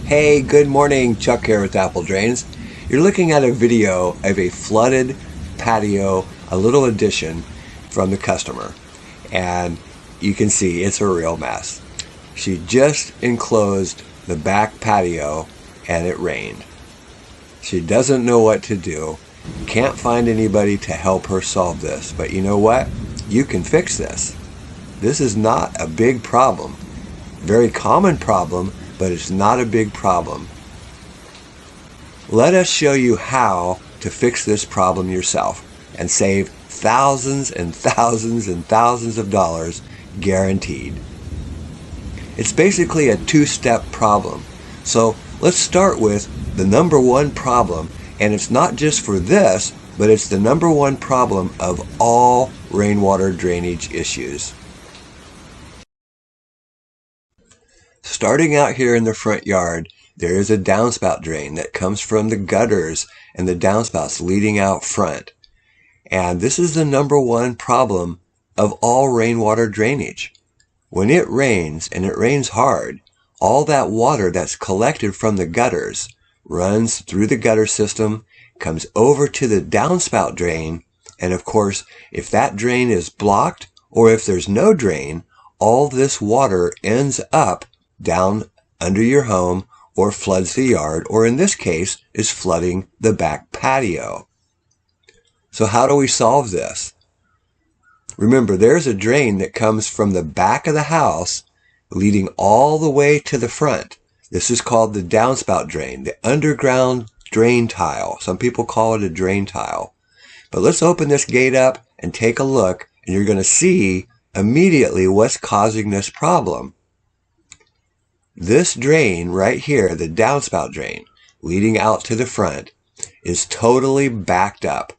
Hey, good morning. Chuck here with appledrains. You're looking at a video of a flooded patio, a little addition from the customer. And you can see it's a real mess. She just enclosed the back patio and it rained. She doesn't know what to do. Can't find anybody to help her solve this. But you know what? You can fix this. This is not a big problem. Very common problem, but it's not a big problem. Let us show you how to fix this problem yourself and save thousands and thousands and thousands of dollars guaranteed. It's basically a two-step problem. So let's start with the number one problem, and it's not just for this, but it's the number one problem of all rainwater drainage issues. Starting out here in the front yard, there is a downspout drain that comes from the gutters and the downspouts leading out front. And this is the number one problem of all rainwater drainage. When it rains, and it rains hard, all that water that's collected from the gutters runs through the gutter system, comes over to the downspout drain, and of course, if that drain is blocked or if there's no drain, all this water ends up down under your home or floods the yard, or in this case is flooding the back patio. So how do we solve this? Remember, there's a drain that comes from the back of the house leading all the way to the front. This is called the downspout drain, the underground drain tile. Some people call it a drain tile. But let's open this gate up and take a look, and you're going to see immediately what's causing this problem. This drain right here, the downspout drain, leading out to the front, is totally backed up.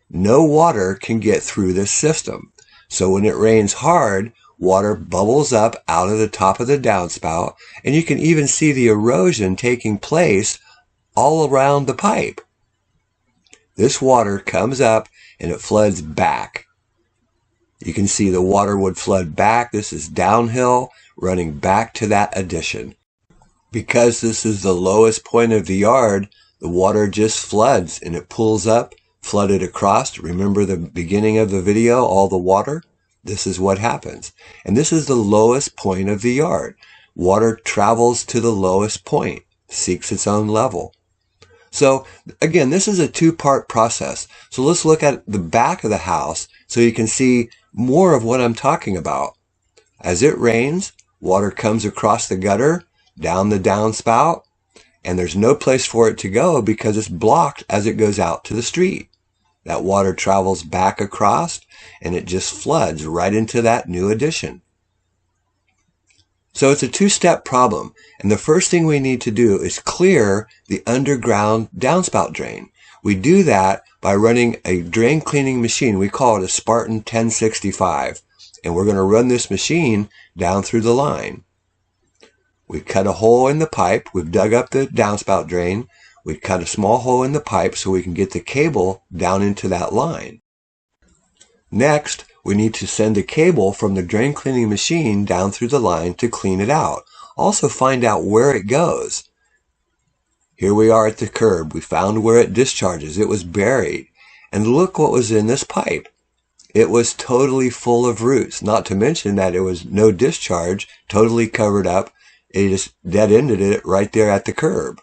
No water can get through this system. So when it rains hard, water bubbles up out of the top of the downspout, and you can even see the erosion taking place all around the pipe. This water comes up and it floods back. You can see the water would flood back. This is downhill, running back to that addition. Because this is the lowest point of the yard, the water just floods and it pulls up, flooded across. Remember the beginning of the video, all the water? This is what happens. And this is the lowest point of the yard. Water travels to the lowest point, seeks its own level. So again, this is a two-part process. So let's look at the back of the house so you can see more of what I'm talking about. As it rains, water comes across the gutter, down the downspout, and there's no place for it to go because it's blocked as it goes out to the street. That water travels back across and it just floods right into that new addition. So it's a two-step problem, and the first thing we need to do is clear the underground downspout drain. We do that by running a drain cleaning machine. We call it a Spartan 1065, and we're going to run this machine down through the line. We cut a hole in the pipe. We've dug up the downspout drain. We cut a small hole in the pipe so we can get the cable down into that line. Next, we need to send a cable from the drain cleaning machine down through the line to clean it out. Also find out where it goes. Here we are at the curb. We found where it discharges. It was buried. And look what was in this pipe. It was totally full of roots, not to mention that it was no discharge, totally covered up. It just dead-ended it right there at the curb.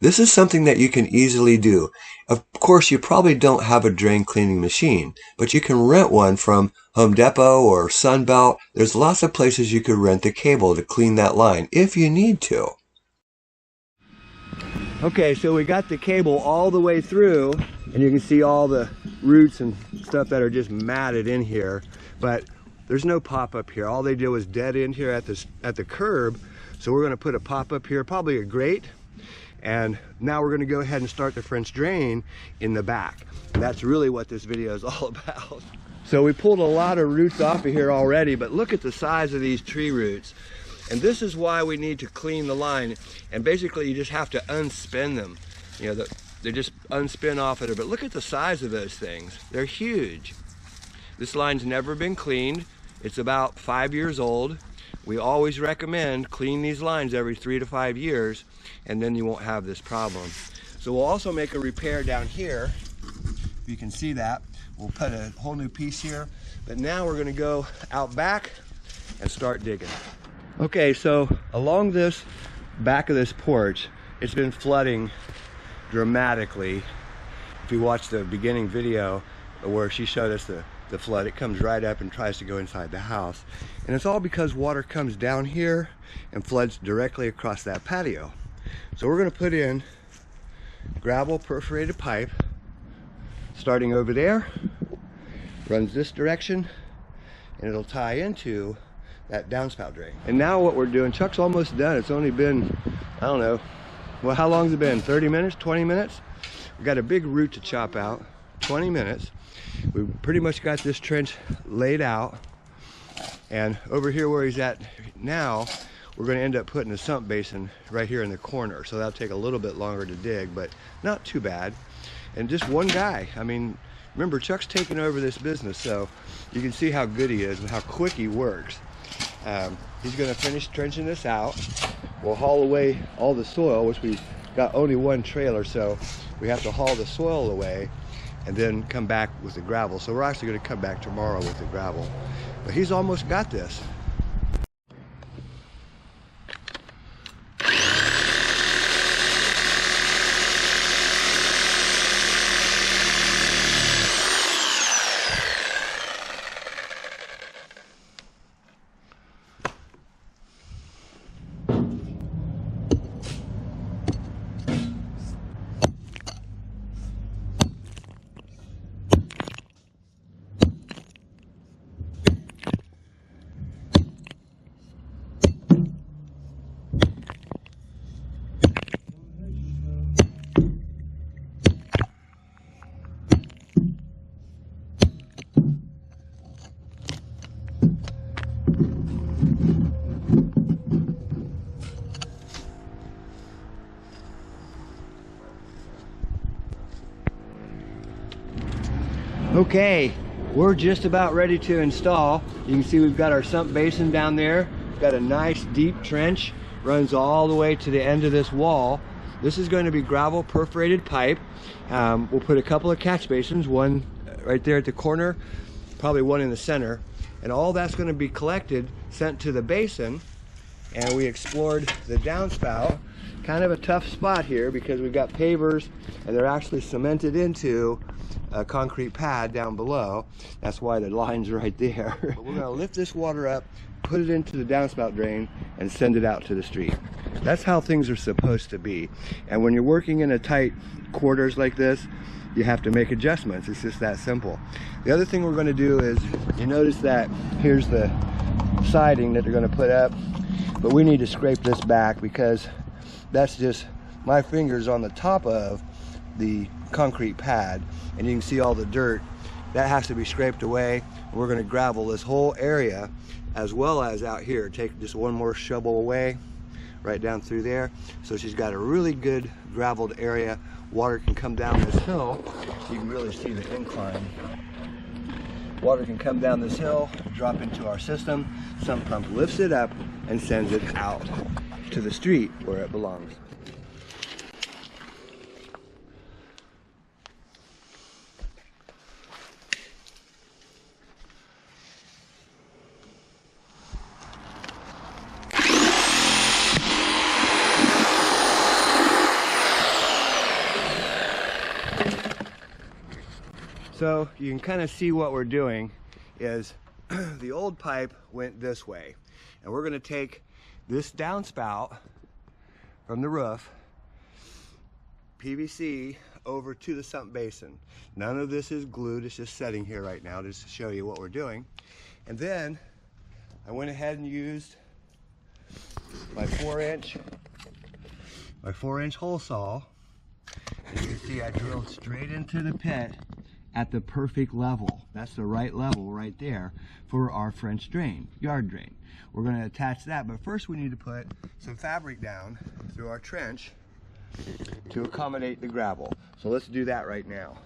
This is something that you can easily do. Of course, you probably don't have a drain cleaning machine, but you can rent one from Home Depot or Sunbelt. There's lots of places you could rent the cable to clean that line if you need to. Okay, so we got the cable all the way through, and you can see all the roots and stuff that are just matted in here, but there's no pop-up here. All they did was dead end here at the curb, so we're going to put a pop-up here, probably a grate. And now we're going to go ahead and start the French drain in the back. And that's really what this video is all about. So we pulled a lot of roots off of here already, but look at the size of these tree roots. And this is why we need to clean the line. And basically you just have to unspin them. You know, they just unspin off of it. But look at the size of those things. They're huge. This line's never been cleaned. It's about 5 years old. we always recommend clean these lines every 3 to 5 years, and then you won't have this problem. So we'll also make a repair down here. If you can see that, we'll put a whole new piece here. But now we're gonna go out back and start digging. Okay, so along this back of this porch, it's been flooding dramatically. If you watch the beginning video where she showed us the flood, it comes right up and tries to go inside the house. And it's all because water comes down here and floods directly across that patio. So we're gonna put in gravel perforated pipe, starting over there, runs this direction, and it'll tie into that downspout drain. And now what we're doing, Chuck's almost done. It's only been, I don't know, well, how long has it been? 30 minutes, 20 minutes? We've got a big root to chop out, 20 minutes. We've pretty much got this trench laid out. And over here where he's at now, we're gonna end up putting a sump basin right here in the corner. So that'll take a little bit longer to dig, but not too bad. And just one guy. I mean, remember, Chuck's taking over this business, so you can see how good he is and how quick he works. He's gonna finish trenching this out. We'll haul away all the soil, which we've got only one trailer, so we have to haul the soil away and then come back with the gravel. So we're actually gonna come back tomorrow with the gravel. But he's almost got this. Okay, we're just about ready to install. You can see we've got our sump basin down there. We've got a nice deep trench, runs all the way to the end of this wall. This is going to be gravel perforated pipe. We'll put a couple of catch basins, one right there at the corner, probably one in the center, and all that's going to be collected, sent to the basin. And we explored the downspout. Kind of a tough spot here because we've got pavers and they're actually cemented into a concrete pad down below. That's why the line's right there. But we're gonna lift this water up, put it into the downspout drain, and send it out to the street. That's how things are supposed to be. And when you're working in a tight quarters like this, you have to make adjustments. It's just that simple. The other thing we're gonna do is, you notice that here's the siding that they're gonna put up, but we need to scrape this back because that's just my fingers on the top of the concrete pad, and you can see all the dirt that has to be scraped away. We're going to gravel this whole area as well as out here. Take just one more shovel away right down through there, so she's got a really good graveled area. Water can come down this hill. You can really see the incline. Water can come down this hill, drop into our system. Sump pump lifts it up and sends it out to the street where it belongs. So you can kind of see what we're doing is the old pipe went this way, and we're going to take this downspout from the roof, PVC, over to the sump basin. None of this is glued, it's just sitting here right now just to show you what we're doing. And then I went ahead and used my 4-inch hole saw. As you can see, I drilled straight into the pit at the perfect level. That's the right level right there for our French drain, yard drain. We're going to attach that, but first we need to put some fabric down through our trench to accommodate the gravel. So let's do that right now.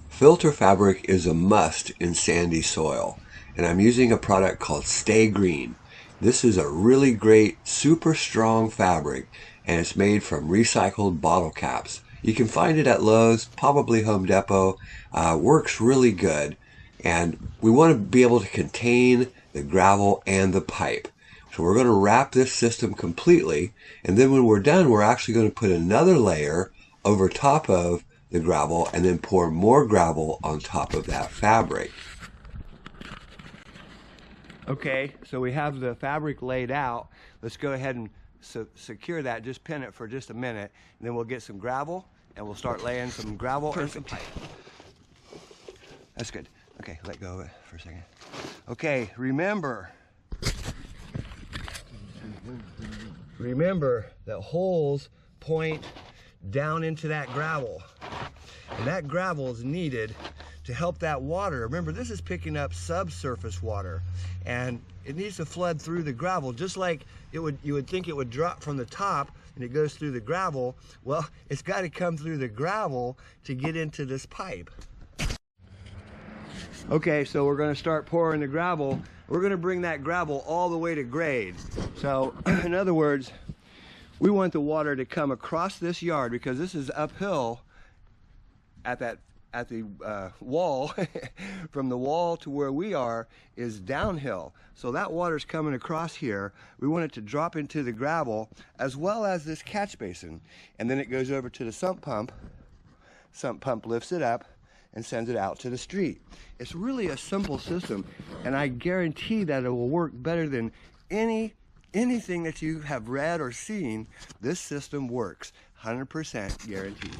Filter fabric is a must in sandy soil, and I'm using a product called Stay Green. This is a really great, super strong fabric, and it's made from recycled bottle caps. You can find it at Lowe's, probably Home Depot. Works really good, and we want to be able to contain the gravel and the pipe. So we're going to wrap this system completely, and then when we're done, we're actually going to put another layer over top of the gravel and then pour more gravel on top of that fabric. Okay, so we have the fabric laid out. Let's go ahead and secure that, just pin it for just a minute, and then we'll get some gravel and we'll start laying some gravel and some pipe. That's good. Okay, let go of it for a second. Okay, remember that holes point down into that gravel, and that gravel is needed to help that water. Remember, this is picking up subsurface water, and it needs to flood through the gravel, just like you would think it would drop from the top and it goes through the gravel. Well, it's got to come through the gravel to get into this pipe. Okay, so we're going to start pouring the gravel. We're going to bring that gravel all the way to grade. So in other words, we want the water to come across this yard, because this is uphill at the wall. From the wall to where we are is downhill. So that water's coming across here. We want it to drop into the gravel as well as this catch basin. And then it goes over to the sump pump. Sump pump lifts it up and sends it out to the street. It's really a simple system, and I guarantee that it will work better than anything that you have read or seen. This system works, 100% guaranteed.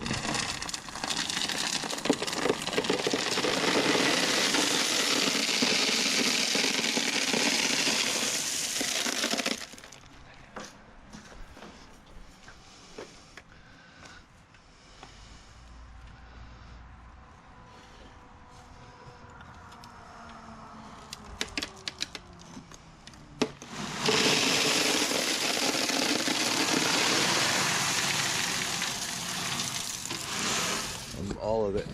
All of it.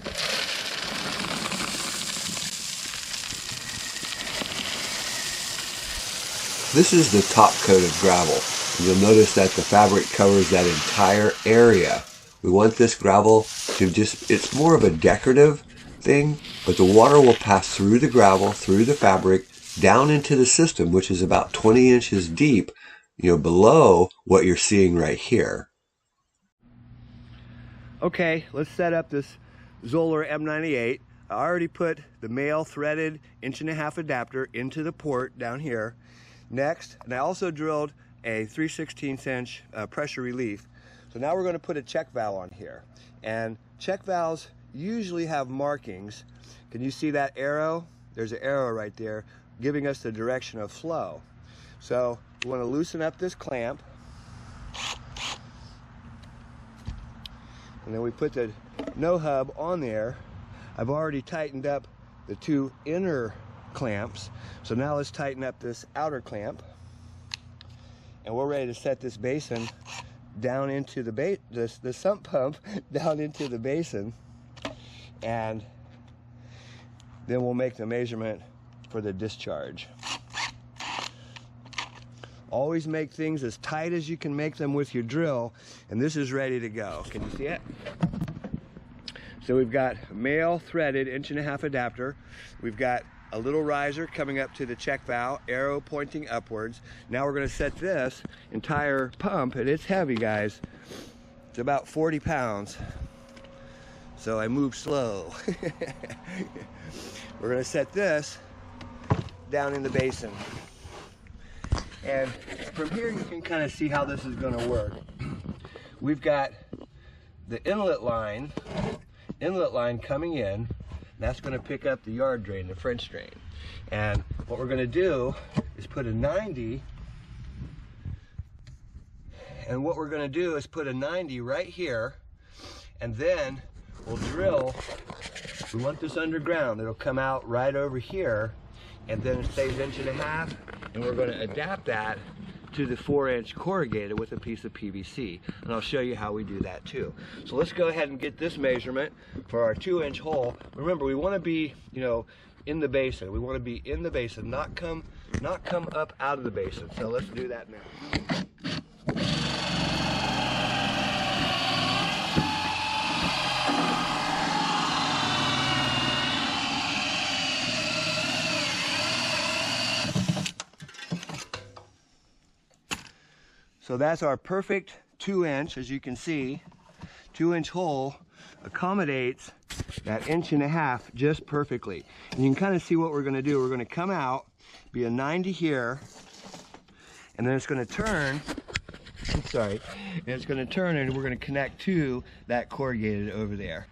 This is the top coat of gravel. You'll notice that the fabric covers that entire area. We want this gravel to it's more of a decorative thing, but the water will pass through the gravel, through the fabric, down into the system, which is about 20 inches deep, below what you're seeing right here. Okay, let's set up this Zoeller M98. I already put the male threaded 1.5" adapter into the port down here. Next, and I also drilled a 3/16 inch pressure relief. So now we're going to put a check valve on here. And check valves usually have markings. Can you see that arrow? There's an arrow right there giving us the direction of flow. So we want to loosen up this clamp. And then we put the no hub on there. I've already tightened up the two inner clamps. So now let's tighten up this outer clamp. And we're ready to set this basin down into the sump pump down into the basin. And then we'll make the measurement for the discharge. Always make things as tight as you can make them with your drill, and this is ready to go. Can you see it? So we've got male threaded 1.5" adapter. We've got a little riser coming up to the check valve, arrow pointing upwards. Now we're going to set this entire pump, and it's heavy, guys. It's about 40 pounds. So I move slow. We're going to set this down in the basin. And from here you can kind of see how this is going to work. We've got the inlet line coming in. That's going to pick up the yard drain, the French drain. And what we're going to do is put a 90. And what we're going to do is put a 90 right here. And then we'll drill. We want this underground. It'll come out right over here. And then it stays 1.5 inches. And we're going to adapt that to the 4-inch corrugated with a piece of PVC. And I'll show you how we do that too. So let's go ahead and get this measurement for our 2-inch hole. Remember, we want to be, in the basin. We want to be in the basin, not come up out of the basin. So let's do that now. So that's our perfect 2-inch, as you can see. 2-inch hole accommodates that 1.5 inches just perfectly. And you can kind of see what we're going to do. We're going to come out, be a 90 here, and then it's going to turn. Sorry, and it's going to turn, and we're going to connect to that corrugated over there.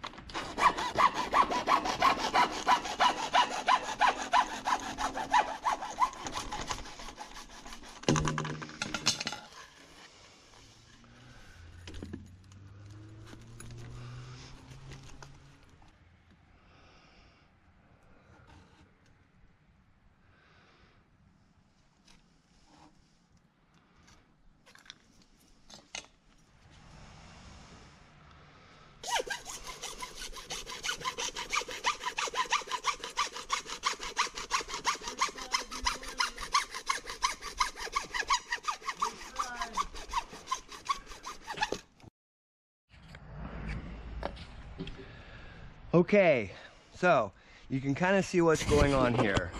Okay, so you can kind of see what's going on here.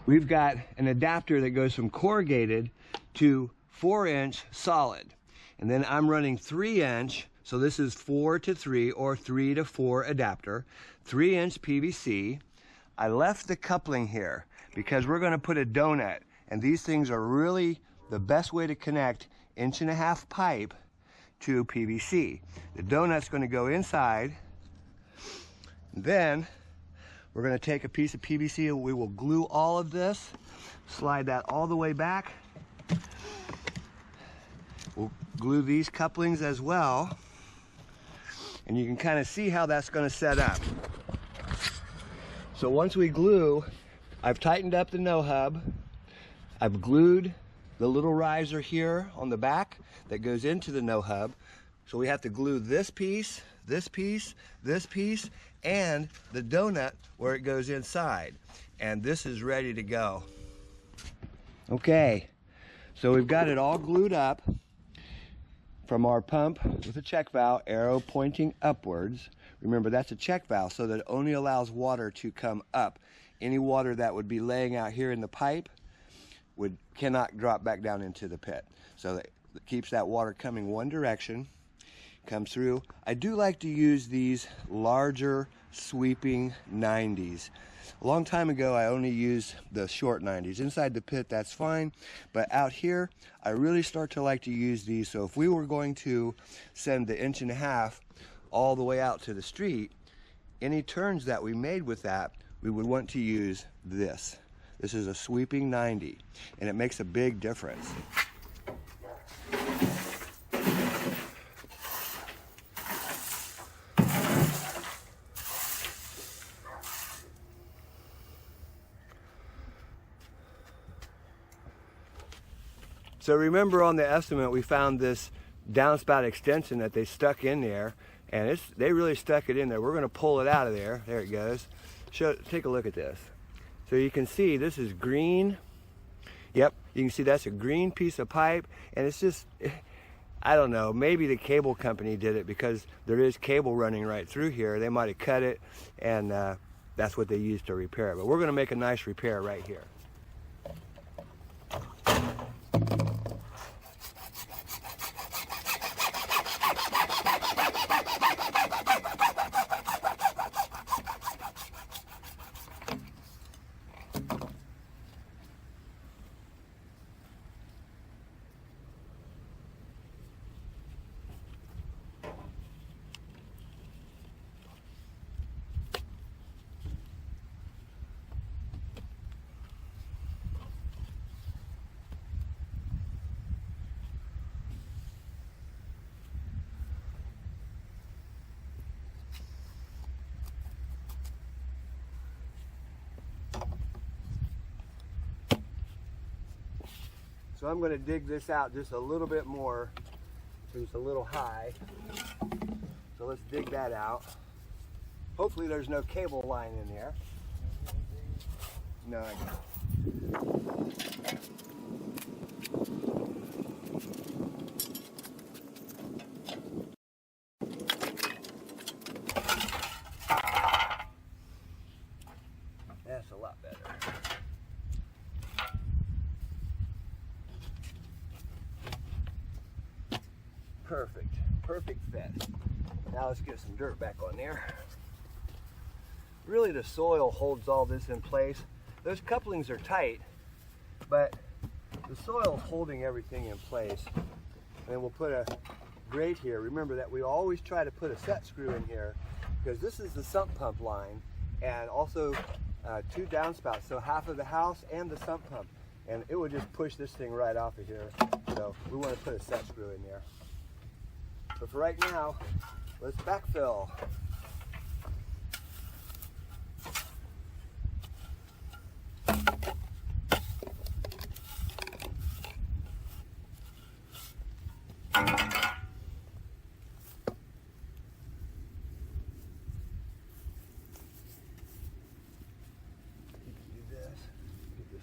We've got an adapter that goes from corrugated to 4-inch solid. And then I'm running 3-inch, so this is 4 to 3 or 3 to 4 adapter, 3-inch PVC. I left the coupling here because we're going to put a donut, and these things are really the best way to connect 1.5-inch pipe to PVC. The donut's going to go inside. Then we're going to take a piece of PVC and we will glue all of this, slide that all the way back. We'll glue these couplings as well, and you can kind of see how that's going to set up. So once we glue, I've tightened up the no-hub. I've glued the little riser here on the back that goes into the no-hub. So we have to glue this piece, this piece, this piece, and the donut where it goes inside. And this is ready to go. Okay, so we've got it all glued up from our pump with a check valve, arrow pointing upwards. Remember, that's a check valve, so that it only allows water to come up. Any water that would be laying out here in the pipe cannot drop back down into the pit. So that keeps that water coming one direction. Comes through. I do like to use these larger sweeping 90s. A long time ago I only used the short 90s. Inside the pit that's fine, but out here I really start to like to use these. So if we were going to send the 1.5 inches all the way out to the street, any turns that we made with that, we would want to use this. This is a sweeping 90, and it makes a big difference. So remember, on the estimate we found this downspout extension that they stuck in there, and they really stuck it in there. We're going to pull it out of there. There it goes. Take a look at this. So you can see this is green. Yep, you can see that's a green piece of pipe, and it's just, I don't know, maybe the cable company did it because there is cable running right through here. They might have cut it, and that's what they used to repair it. But we're going to make a nice repair right here. So I'm going to dig this out just a little bit more. It's a little high. So let's dig that out. Hopefully there's no cable line in there. snug. That's a lot better. Perfect, perfect fit. Now let's get some dirt back on there. Really the soil holds all this in place. Those couplings are tight, but the soil is holding everything in place. And then we'll put a grate here. Remember that we always try to put a set screw in here because this is the sump pump line and also 2 downspouts, so half of the house and the sump pump. And it would just push this thing right off of here. So we want to put a set screw in there. But for right now, let's backfill.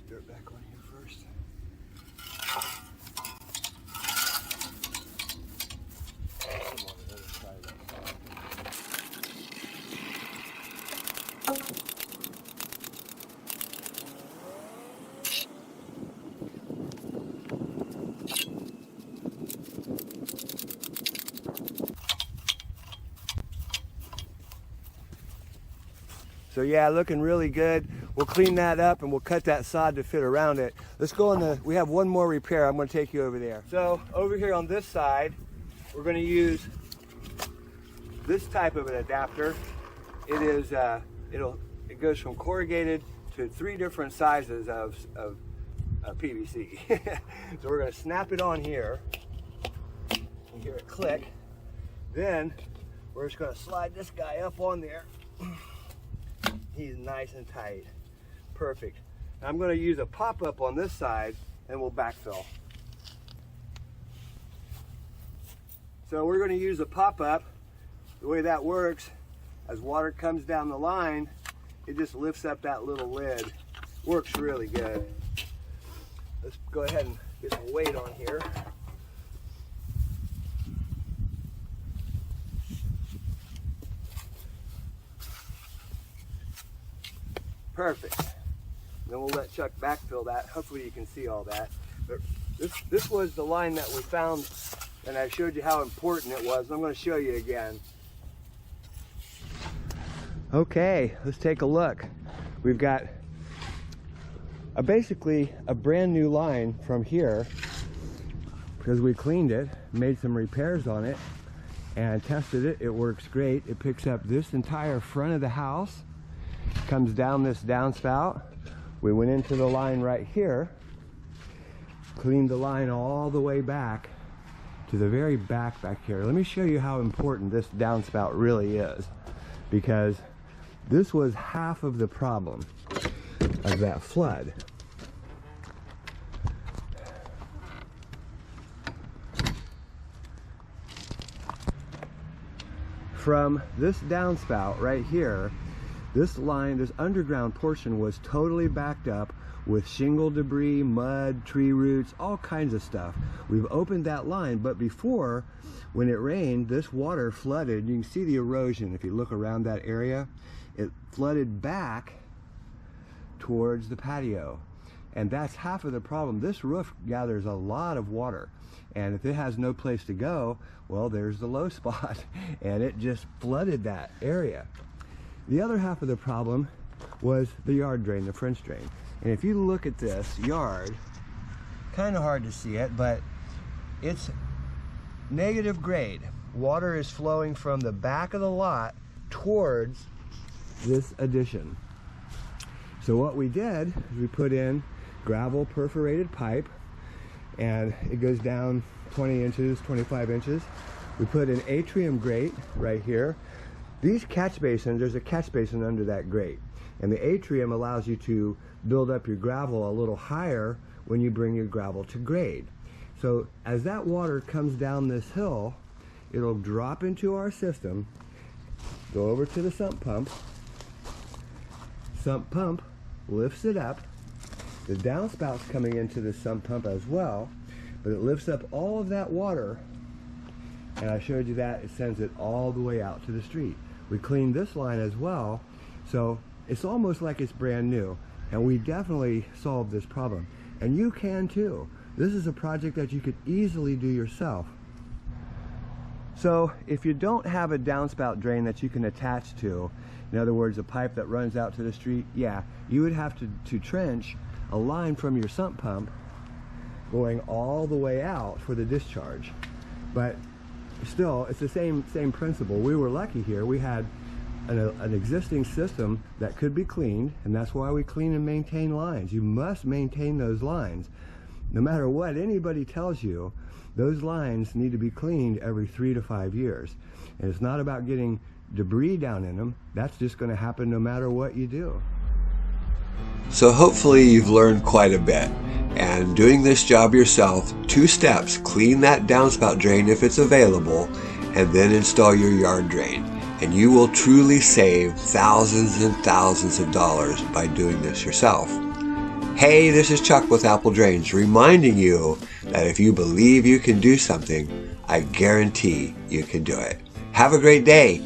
Dirt back on here first. Some on the other side of that. So yeah, looking really good. We'll clean that up and we'll cut that sod to fit around it. Let's go on we have one more repair. I'm going to take you over there. So over here on this side, we're going to use this type of an adapter. It is, it goes from corrugated to 3 different sizes of PVC. So we're going to snap it on here. You hear it click. Then we're just going to slide this guy up on there. He's nice and tight. Perfect. Now I'm going to use a pop-up on this side and we'll backfill. So we're going to use a pop-up. The way that works, as water comes down the line, it just lifts up that little lid. Works really good. Let's go ahead and get some weight on here. Perfect. Then we'll let Chuck backfill that. Hopefully you can see all that. But this was the line that we found, and I showed you how important it was. I'm going to show you again. Okay, let's take a look. We've got basically a brand new line from here because we cleaned it, made some repairs on it, and tested it. It works great. It picks up this entire front of the house, comes down this downspout. We went into the line right here, cleaned the line all the way back to the very back here. Let me show you how important this downspout really is, because this was half of the problem of that flood. From this downspout right here, this line, this underground portion was totally backed up with shingle debris, mud, tree roots, all kinds of stuff. We've opened that line, but before, when it rained, this water flooded. You can see the erosion if you look around that area. It flooded back towards the patio. And that's half of the problem. This roof gathers a lot of water. And if it has no place to go, well, there's the low spot. And it just flooded that area. The other half of the problem was the yard drain, the French drain. And if you look at this yard, kind of hard to see it, but it's negative grade. Water is flowing from the back of the lot towards this addition. So what we did is we put in gravel perforated pipe, and it goes down 20 inches, 25 inches. We put an atrium grate right here. These catch basins, there's a catch basin under that grate, and the atrium allows you to build up your gravel a little higher when you bring your gravel to grade. So as that water comes down this hill, it'll drop into our system, go over to the sump pump, lifts it up. The downspouts coming into the sump pump as well, but it lifts up all of that water, and I showed you that it sends it all the way out to the street. We cleaned this line as well, so it's almost like it's brand new, and we definitely solved this problem. And you can too. This is a project that you could easily do yourself. So if you don't have a downspout drain that you can attach to, in other words, a pipe that runs out to the street, yeah, you would have to trench a line from your sump pump going all the way out for the discharge. But still, it's the same principle. We were lucky here. We had an existing system that could be cleaned, and that's why we clean and maintain lines. You must maintain those lines. No matter what anybody tells you, those lines need to be cleaned every 3 to 5 years. And it's not about getting debris down in them. That's just going to happen no matter what you do. So hopefully you've learned quite a bit. And doing this job yourself, 2 steps: clean that downspout drain if it's available, and then install your yard drain. And you will truly save thousands and thousands of dollars by doing this yourself. Hey, this is Chuck with appledrains, reminding you that if you believe you can do something, I guarantee you can do it. Have a great day.